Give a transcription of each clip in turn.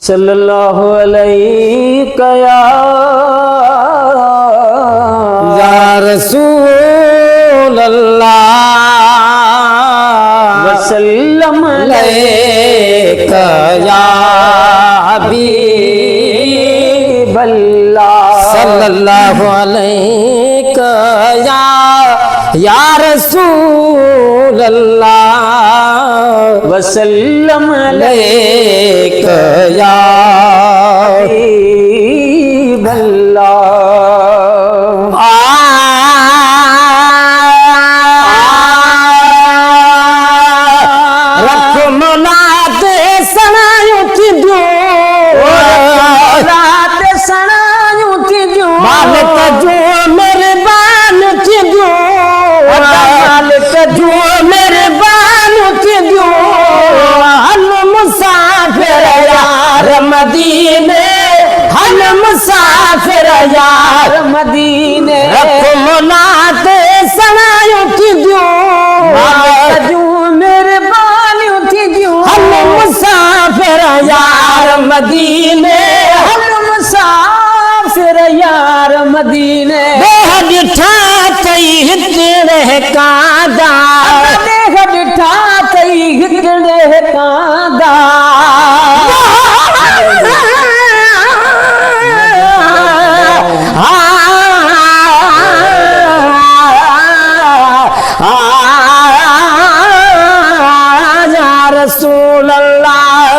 सल्लल्लाहु अलैहि या रसूल अल्लाह वसल्लम अलैका या हबीब अल्लाह सल्लल्लाहु अलैका या रसूल अल्लाह वसल्लम अलैका या हबीब अल्लाह। रखो मौलाते सनायूं थी दियो मौलाते सनायूं थी दियो मालिक जो मेहरबान थी दियो मालिक जो मेहरबान थी दियो हल मुसाफिर यार मदीने हल मुसाफिर यार मदीने रखो मौलाते सनायूं थी दियो जो मेहरबानियूं थी दियो हल मुसाफिर यार मदीने हल मुसाफिर यार मदीने बेहद ठातई हितड़े कादा देख बिठा तई हिकड़े कांदा या रसूल अल्लाह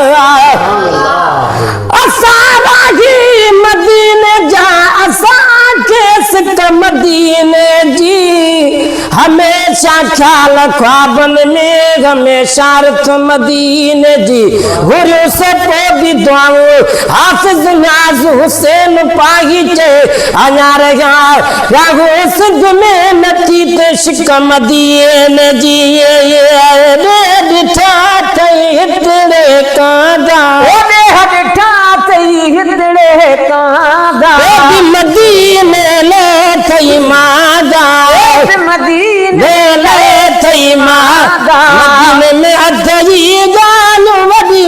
असां ही मदीने जा असां के सिक मदीने जी हमेशा ख्याल ख्वाबन में हमेशा रख मदीने जी गुरु से भी दुआऊं हाफिज नाज हुसैन पाही चे अनार या सिंध में नथी ते शिक मदीने जी ये ॾिठा तई हितड़े कांदा बिठा तई हिकड़े कांदा मदीने ले थई मादा मदीने ले थई मादा मदीने में अधई जान वडी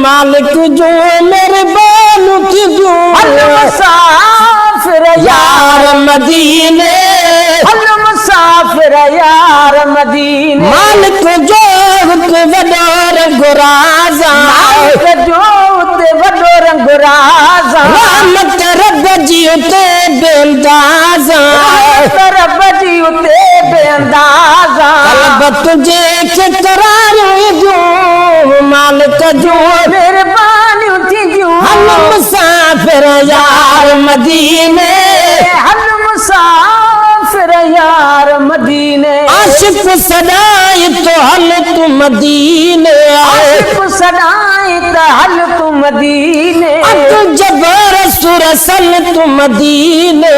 मालिक जो मेहरबान की जो हल मुसाफिर यार मदीने हल मुसाफिर यार मदीने मालिक जो वडो रंग राजा जो उते वडो रंग राजा रहमत रब जी उते बेंदाजा रब जी उते बेंदाजा कल्ब तुझे के करार जो मालिक जो मेहरबानियूं थी दियूं हम मुसाफिर यार मदीने हल मुसाफिर यार मदीने आशिक सदाई तो हल तू मदीने आशिक सदाई त हल तू मदीने तू जबर सुरसल तू मदीने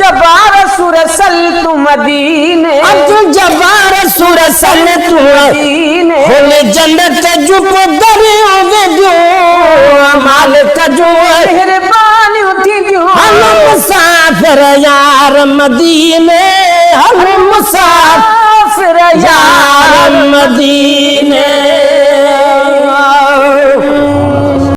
जबार सुरसल तू मदीने तू जबर सुरसल तू मदीने होले जन्नत जुप दरियो वेदियो मालिक जो मेहरबानियूं थी दियूं हम मुसाफिर यार मदीने हम मुसाफिर मुसाफिर यार यार मदीने।